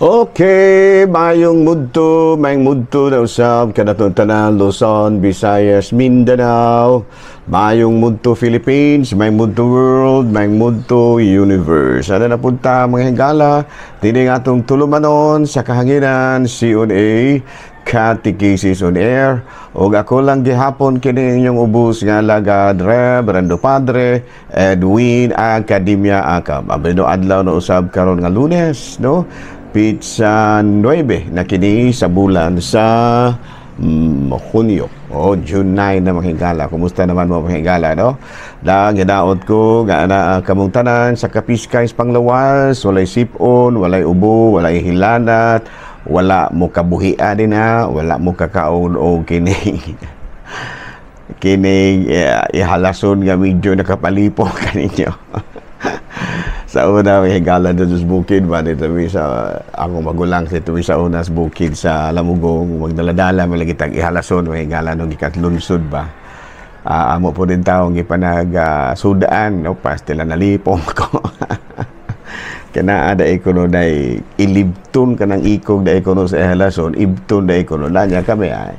Okay, mayong mudto na usab kanatong tanan Luzon, Visayas, Mindanao. Mayong mudto Philippines, may mudto world, may mudto universe. Ano na punta mga higala, tining atong tulumanon sa kahanginan CONA Catechesis on Air. O ako lang gihapon kini inyong ubos nga lagad Reverendo Padre Edwin Academia Akam. Abeno adlaw na usab karon nga Lunes, no? Pizza 9 na kini sa bulan sa Hunyo o June 9 na mahigala. Kumusta naman mo mahigala, no? Lang ginaot ko nga na kamong tanan sa Kapiskay Panglawas, walay sipon, walay ubo, walay hilanat, wala mo kabuhian din ha, wala mo kakaon o kining ihalason nga medyo nakapalipo kaninyo. Sa una, may higala doon sa bukid ba? Dito sa akong magulang sa una sa bukid sa Lamugong, magdaladala, may lagi tag ihalason, may higala nung ikatlunsod ba? Amo po din taong ipanag-sudaan, no? Pastila nalipong ko. Kana ada ikono day ilibton ka ng ikog da ikono sa ihalason, ibton da ikono. Lanya kami ay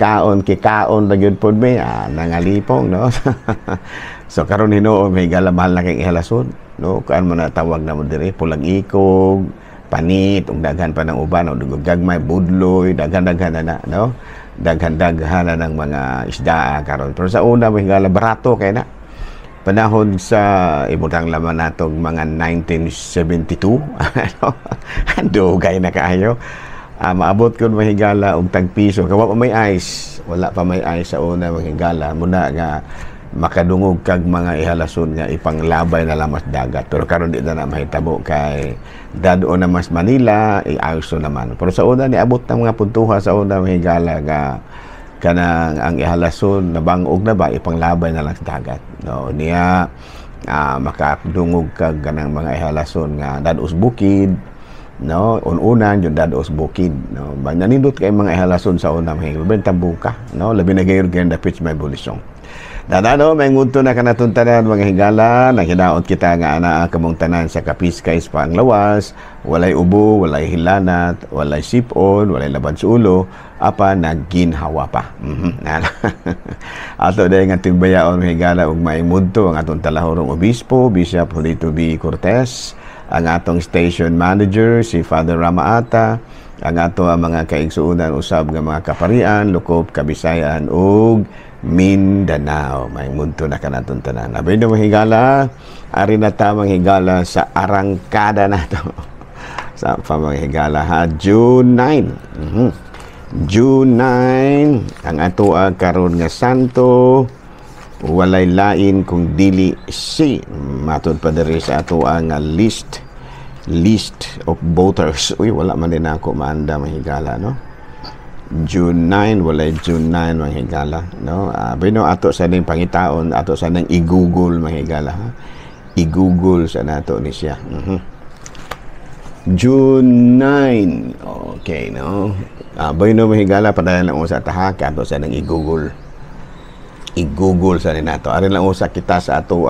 kaon kikaon na yun po may nangalipong, no? So karon hinuon may higala mahal na kay ihalason, no? Kaan mo na tawag na mo diri pulang ikog, panit, ug daghan pa ng uban, ug gagmay budloy, daghan-daghan na, no? Daghan-daghan na ng mga isda karon. Pero sa una may higala barato kay na panahon sa ibutang laman natong mga 1972, ano? Dugay na kaayo. Maabot ko mahigala og tag-piso. Kawa pa may ice, wala pa may ice sa una mahigala. Muna nga makadungog kag mga ihalason nga ipanglabay na lamas dagat. Pero karon di na mahitabo kay dadto na mas Manila, iayso naman. Pero sa una ni abot ng mga puntuha sa una mahigala nga kanang ang ihalason nabangog na ba ipanglabay na lang sa dagat, no? Niya makadungog kag kanang mga ihalason nga dados bukid, no? Unan yung dados bukid, no? Nanindot kay mga ihalason sa una mahigala tambuka, no? Labi na gayon kay pitch may bulisong. Dadano, may ngunto na kanatuntanan mga higala, nakinaot kita nga ana kamong tanan sa Kapiskay Panglawas, walay ubo, walay hilanat, walay sipon, walay laban sa ulo, apa naginhawa pa. Ato dahil nga timbayaon mga higala ug may mudto ang atong talahorong obispo, Bishop Julito B. Cortez, ang atong station manager, si Father Rama Ata, ang ato mga kaigsuunan usab nga mga kaparian, Lukop, Kabisayan ug Mindanao. May munto na kanatong tanan. Abay na mahigala, ari na tamang higala sa arangkada na to. Sa pamahigala ha, June 9. June 9, ang ato karon nga santo, walay lain kung dili si matod pa diri sa ato ang list of voters. Uy, wala man din ako maanda mahigala, no? June 9, walay June 9 mahigala, no? Bino ato sa ning pangitaon, ato sa nang i-google mahigala, ha? I-google sa nato ni siya. June 9. Okay, no? Bino mahigala padayon lang sa tahak, ato sa nang i-google. I-google sa nato. Ari lang usa kita sa ato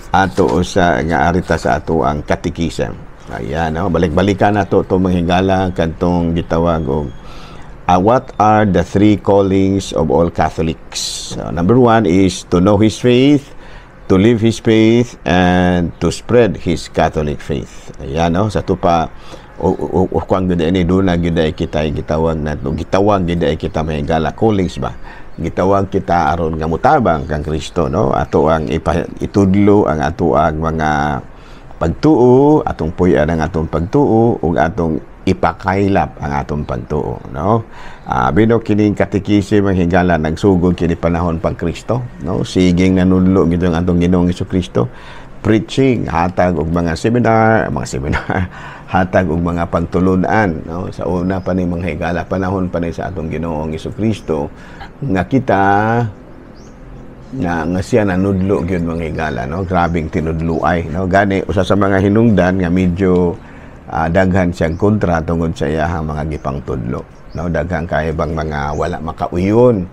ato sa nga arita sa ato ang katikisem. Ayan, no? Balik-balikan na to mga higala kantong gitawag og what are the three callings of all Catholics? Number 1 is to know his faith, to live his faith, and to spread his Catholic faith. Ayan, no? Sa to pa o kung gid ani do na gid kita gitawag nato, gitawag gid kita mga higala callings ba? Gitawag kita aron nga mutabang kang Kristo, no? Ato ang itudlo ang ato ang mga pagtuo, atong puyan ang atong pagtuo ug atong ipakaylap ang atong pagtuo, no? Bino kining katekisem ang higala nagsugod kini panahon pag Kristo, no? Siging nanudlo gid ang atong Ginoong Hesukristo, preaching hatag og mga seminar, hatag og mga pagtulunan, no? Sa una pa ni mga higala panahon pa ni sa atong Ginoong Hesukristo nga kita nga siya nanudlo gyud mga higala, no? Grabing tinudluay, no? Gani usa sa mga hinungdan nga medyo daghan siyang kontra tungod sa iyahang mga gipangtudlo, no? Daghan kay bang mga wala makauyon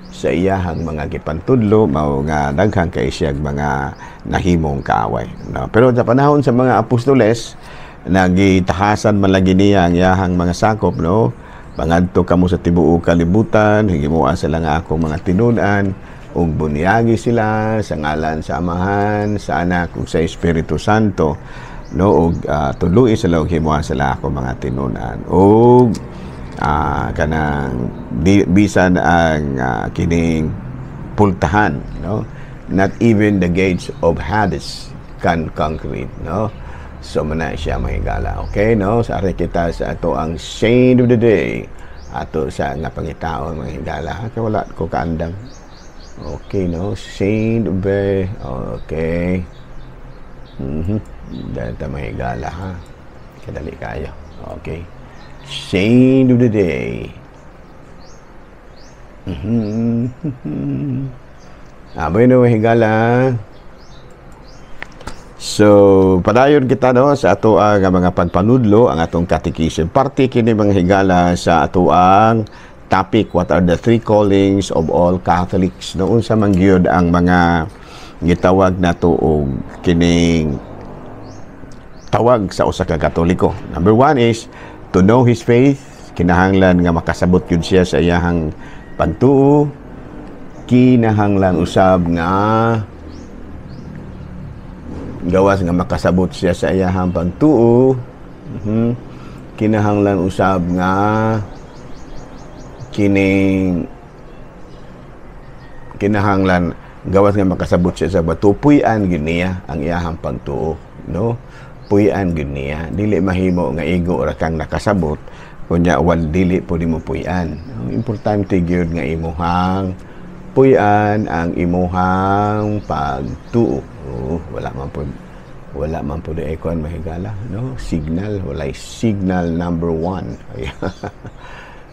sa iyahang mga gipantudlo, mao nga daghan kay siya mga nahimong kaaway, no? Pero sa panahon sa mga apostoles nagitahasan man lagi niya ang iyahang mga sakop, no? Pangadto kamo sa tibuok kalibutan, higimuan sila nga akong mga tinud-an, ug bunyagi sila sa ngalan sa Amahan, sa Anak ug sa Espiritu Santo, no? Ug tuluy sila ug himuan sila ako mga tinud-an. Ug kanang bisan ang kining pultahan, no? Not even the gates of Hades can conquer it, no? So mana siya mahigala, okay, no? Sa ari kita sa ato ang saint of the day, ato sa nga pangitaon mahigala, kay wala ko kaandam. Okay, no? Saint of the day, okay. Dahil ta mahigala, ha? Kadali kayo, okay. Saint of the day. Bueno, higala. So, padayon kita, no, sa ato ang mga pagpanudlo, ang atong catechism. Parte kini mga higala sa ato ang topic, what are the three callings of all Catholics? Noon sa mangyod ang mga gitawag nato og kining tawag sa usa ka Katoliko. Number 1 is to know his faith, kinahanglan nga makasabot yun siya sa iyahang pagtuo, kinahanglan usab nga gawas nga makasabot siya sa iyahang pagtuo, kinahanglan usab nga kinahanglan gawas nga makasabot siya sa batupuy-an giniya ang iyahang pagtuo, no? Puy-an giniya, dili mahimo nga igo ra kang nakasabot kunya wal dili po di mo puy-an. Ang importante gyud nga imuhang puy-an ang imuhang pagtuo. Wala man po di ikon mahigala, no? Signal, walay signal number 1.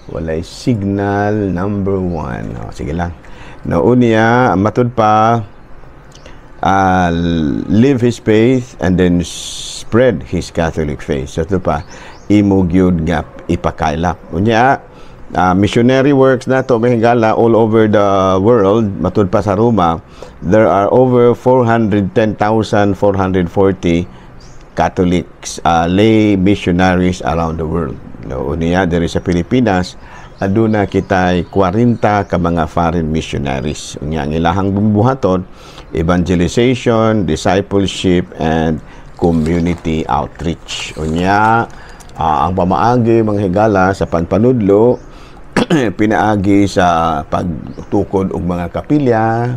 Walay signal number 1. Sige lang. Unya matud pa live his faith and then spread his Catholic faith. So ito pa, imo gyud nga ipakailap. Unya, missionary works na to mahigala all over the world. Matud pa sa Roma, there are over 410,440 Catholics, lay missionaries around the world. Unya, there is sa Pilipinas, aduna kitay 40 ka mga foreign missionaries. Unya, ang ilahang bumbuhaton, evangelization, discipleship, and community outreach. Unya, ang pamaagi mga higala sa pagpanudlo, pinaagi sa pagtukod og mga kapilya,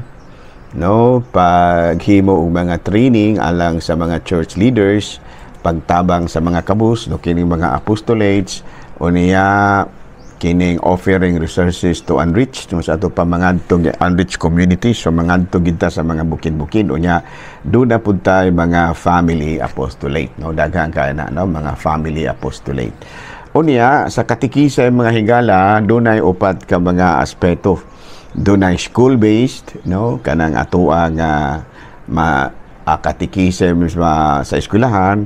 no? Paghimo og mga training alang sa mga church leaders, pagtabang sa mga kabus, no? Kining mga apostolates, unya kining offering resources to unreached, sa ato pa mga unreached communities, so mga kita sa mga bukid-bukid, unya doon na pud tay mga family apostolate, no? Daghang kay na, no? Mga family apostolate. Unya sa katikisa mga higala, doon ay upat ka mga aspeto. Doon ay school-based, no? Kanang ato ang katikisem sa eskwelahan,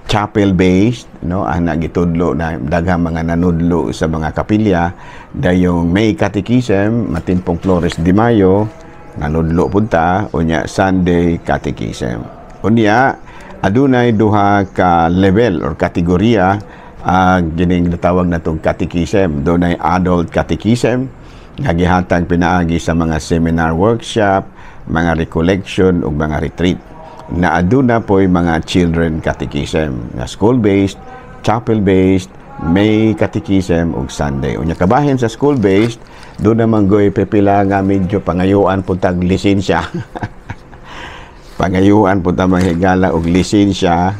chapel-based, no? Ang nagitudlo na daghang mga nanudlo sa mga kapilya, dayong May Catechism, Matimpong Flores de Mayo, nanudlo punta, unya Sunday Catechism. Unya, adunay duha ka level or kategorya ang gining natawag na itong catechism. Doon ay adult catechism, nagihatag pinaagi sa mga seminar workshop, mga recollection o mga retreat. Na aduna po'y mga children catechism, na school-based, chapel-based, May Catechism o Sunday. Unya kabahin sa school-based, doon naman go'y pipila nga medyo pangayuan po tag lisensya. Pangayuan po tag mahigala og lisensya.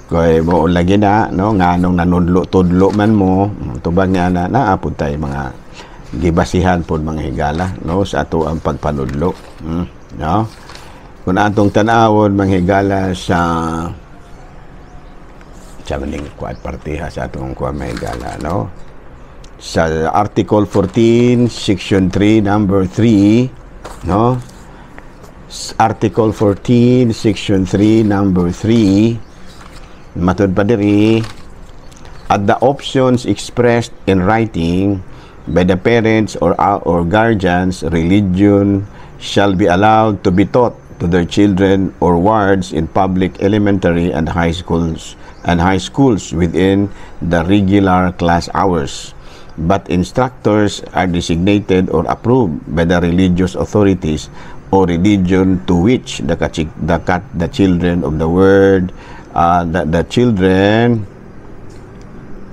Koy mo lagi na, no? Nga nung nanudlo-tudlo man mo, tubag nga na naapod tayo mga gibasihan po mga higala, no? Sa ato ang pagpanudlo. No? Kung atong tanawon manghigala sa maning kuat partiha sa atong kuat mahigala, no? Sa Article 14, Section 3, Number 3, no? Article 14, Section 3, Number 3, matud pa diri, at the options expressed in writing by the parents or guardians, religion shall be allowed to be taught to their children or wards in public elementary and high schools within the regular class hours, but instructors are designated or approved by the religious authorities or religion to which the children of the word the children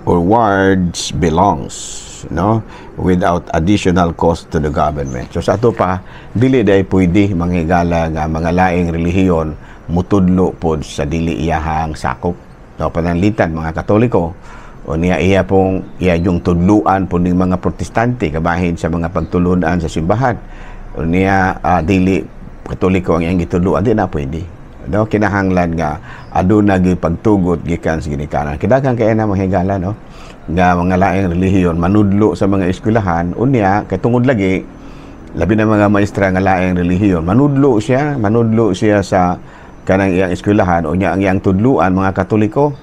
or wards belongs, no, without additional cost to the government. So sa ato pa dili day pwede manghigala nga mga laing relihiyon mutudlo pod sa dili iyahang sakop. So pananglitan mga Katoliko o niya iya yung tudluan po ng mga Protestante kabahin sa mga pagtulunan sa simbahan. O niya dili Katoliko ang iyang gitudluan, di na pwede. No, kinahanglan nga aduna gi pagtugot gikan sa ginikanan. Kidaghang kay na mahigala, no, nga mga laing relihiyon manudlo sa mga eskwelahan unya kay tungod lagi labi na mga maestra nga laing relihiyon manudlo siya sa kanang iyang eskwelahan unya ang iyang tudluan mga Katoliko.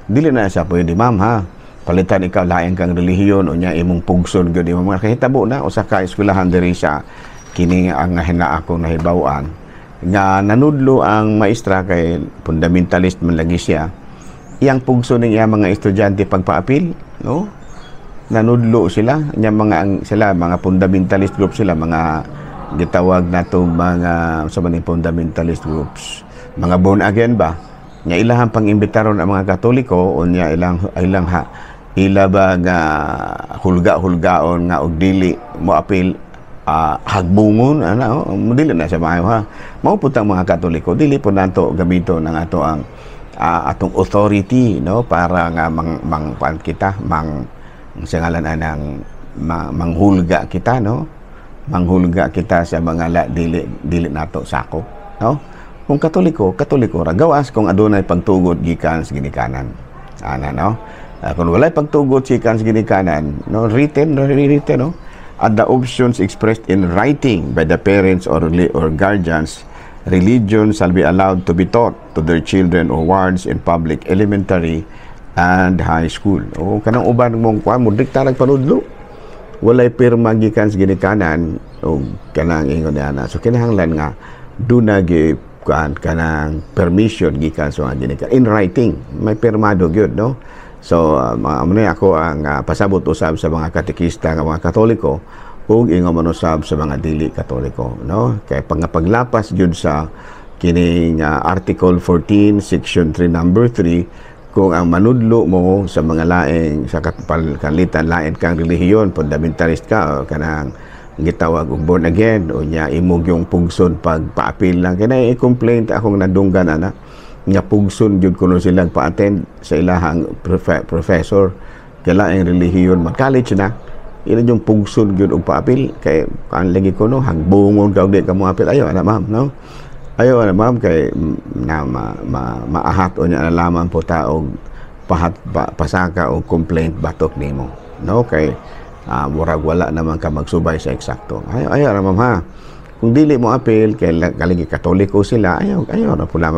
Dili na siya pwede, ma'am, ha, palitan ikaw laing kang relihiyon unya imong pugson gyud imong mga kahitabo na usa ka eskwelahan diri sa kini ang hina akong nahibaw-an nga nanudlo ang maestra kay fundamentalist man lagi siya, iyang pugso ng iyang mga estudyante pagpaapil, no, nanudlo sila mga fundamentalist group sila, mga gitawag nato mga sa maning fundamentalist groups, mga born again ba nga ilahang pang-imbitaron ang mga Katoliko unya ila ba nga hulga-hulgaon nga og dili mo apil hagbungon dili na siya maayo, ha, mao putang mga Katoliko dili po nato gamito ng ato ang atong authority, no, para nga manghulga kita, no, manghulga kita sa mga dili nato sakop, no. Kung Katoliko ra gawas kung adunay pagtugot gikan sa ginikanan no. Kung walay pagtugot gikan sa ginikanan, no, written, no, at the options expressed in writing by the parents or guardians, religion shall be allowed to be taught to their children or wards in public elementary and high school. O kanang uban mong kuan mo dikta nagpanudlo, walay pirma gikan sa ginikanan o kanang ingon na. So kinahanglan nga duna gi kanang permission gikan sa ginikanan in writing, may pirmado gyud, no. So ako ang pasabot usab sa mga katekista nga mga Katoliko ug ingon man usab sa mga dili Katoliko, no, kay paglapas gyud sa kining Article 14 Section 3 number 3, kung ang manudlo mo sa mga laing sa kanlitan lain kang relihiyon, fundamentalist ka o kanang gitawag og born again o nya imog yung pugson pagpaapil lang kay i-complain akong nadunggan ana nga pugson jud kuno silang pa-attend sa ilahang professor kala ang relihiyon man college na ila yung pugson jud og paapil kay kan lagi kuno hagbungon ka di ka mo apil ayo ana ma'am, no, ayo ana ma'am kay na maahat o nya alaman po ta og pasaka og complaint batok nimo, no, kay murag wala naman ka magsubay sa eksakto. Ayo ana ma'am, ha, kung dili mo apil kay kaligi Katoliko sila ayo na pula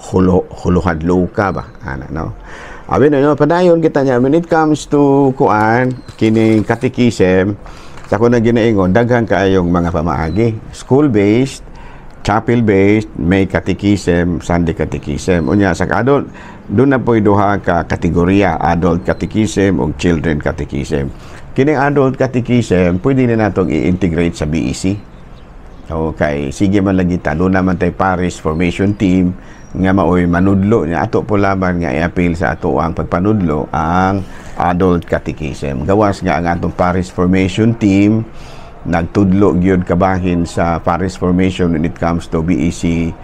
huluhadlo ka ba ana, no. Abi na, no, padayon kita niya when it comes to kuan kining catechism sa ko na ginaingon daghan kaayong mga pamaagi, school based, chapel based, may catechism, Sunday catechism unya sa adult doon na po'y duha ka kategorya, adult catechism ug children catechism. Kining adult catechism pwede na natong i-integrate sa BEC. Okay, sige man lagi ta doon naman tay parish formation team nga maoy manudlo niya ato po laban nga i-appeal sa ato ang pagpanudlo ang adult catechism. Gawas nga ang atong parish formation team nagtudlo gyud kabahin sa parish formation when it comes to BEC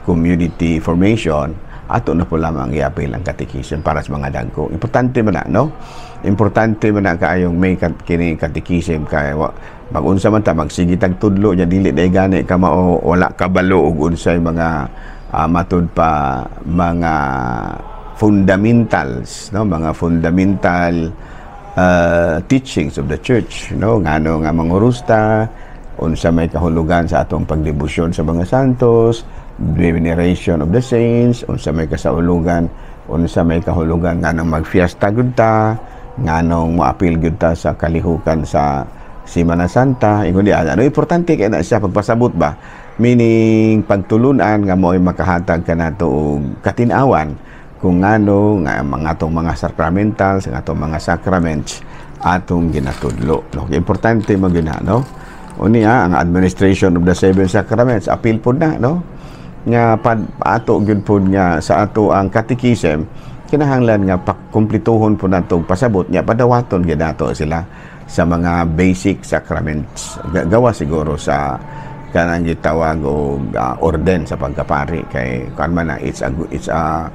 community formation, ato na po lamang i-appeal ang catechism para sa mga dagko. Importante man na, no? Importante man na kaayong may kini catechism kay mag-unsa man ta magsige tag tudlo nya dili day gani ka mao wala kabalo og unsay mga matud pa mga fundamentals, no, mga fundamental teachings of the church, no, ngano nga mangurusta unsa may kahulugan sa atong pagdebosyon sa mga santos, veneration of the saints, unsa may kasahulugan, unsa may kahulugan nganong magfiesta gud ta, nganong moapil gud ta sa kalihukan sa Semana Santa, ingon di ano importante kay na siya pagpasabot ba meaning pagtulunan nga mo'y makahatag kanato og katinawan kung ano nga mga sacramentals, nga atong mga sacraments atong ginatudlo, no? Importante magina, no? Unya ang administration of the seven sacraments appeal pod na, no? Nga ato gyud pod nga sa ato ang catechism kinahanglan nga pakumplituhon po nato pasabot nya padawaton gyud nato sila sa mga basic sacraments. Gawa siguro sa kanang gitawag og orden sa pagkapari kay kan man it's a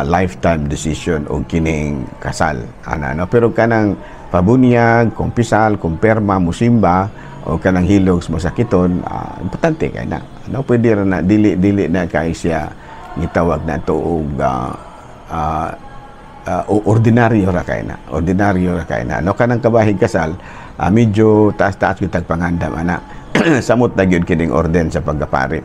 lifetime decision o kining kasal ana, no? Pero kanang pabunyag, kumpisal, kumpirma, musimba o kanang hilog mo sakiton, importante kay na, no? Pwede ra na dili na kay siya gitawag na to og ordinaryo ra kay na, no? Kanang kabahig kasal medyo taas-taas gyud tag pangandam ana. Samot na gyud kining orden sa pagkapari.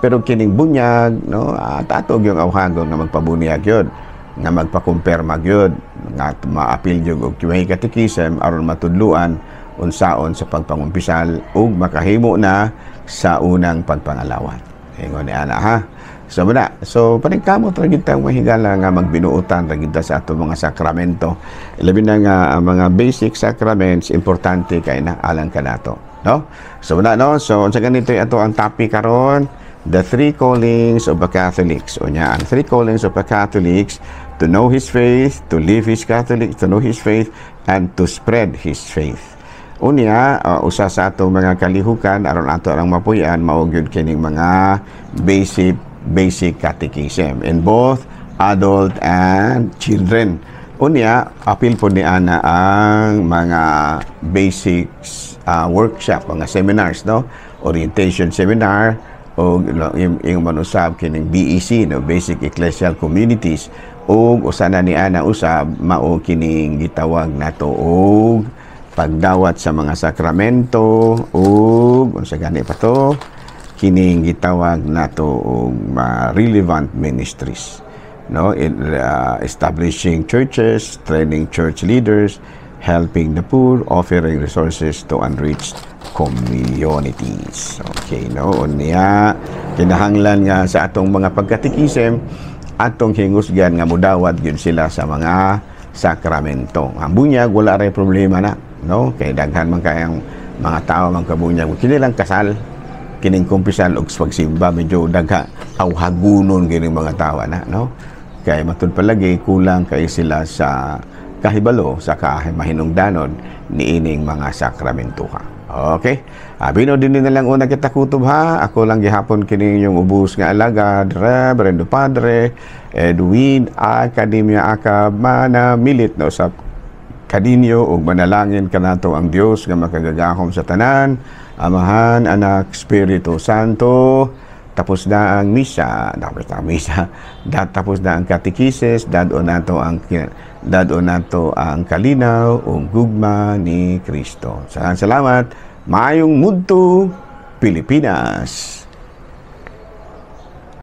Pero kining bunyag, no, tatog yung awhagon nga magpabunyag yun, nga magpakumpirma gyud, nga maapil gyud og kiway catechism aron matudluan unsaon sa pagpangumpisal ug makahimo na sa unang pagpangalawat. Ingon ni ana, ha. So bana, so paningkamot ra gyud tayong mahigala nga magbinuotan ra gyud sa ato mga sakramento. Ilabi na nga ang mga basic sacraments importante kay na alang kanato, no? So bana, no, so unsa ganito ato ang topic karon, the three callings of a Catholic. So nya ang three callings of a Catholic: to know his faith, to live his Catholic, to know his faith, and to spread his faith. Unya, usa sa ato mga kalihukan aron ato lang mapuy-an mao gyud kining mga basic catechism in both adult and children. Unya, apil po ni ana ang mga basics workshop, mga seminars, no? Orientation seminar o yung manusab kining BEC, no? Basic Ecclesial Communities, o usana ni ana usab mao kining gitawag nato og pagdawat sa mga sakramento o unsa gani pa to kining gitawag nato og relevant ministries, no? Establishing churches, training church leaders, helping the poor, offering resources to unreached communities. Okay, no? Unya, kinahanglan nga sa atong mga pagkatikisem, atong hingusgan nga mudawat yun sila sa mga sakramento. Ang bunyag, wala rin problema na, no? Kay daghan man kayang mga tao man kabunyag. Kinilang kasal, kining kumpisal og pagsimba, medyo dagha awhagunon gining mga tao na, no? Kay matud palagi kulang kay sila sa kahibalo sa mahinungdanon niining mga sakramento ka. Okay? Bino din na lang una kita kutob, ha. Ako lang gihapon kini yung ubos nga alagad, Reverendo Padre Edwin Academia Akab manamilit na usap kadinyo ug manalangin kanato ang Dios nga makagagahom sa tanan, Amahan, Anak, Espiritu Santo. Tapos na ang misa, tapos na ang katekisis, dado nato ang kalinaw o gugma ni Kristo. Salamat. Maayong Mudto, Pilipinas.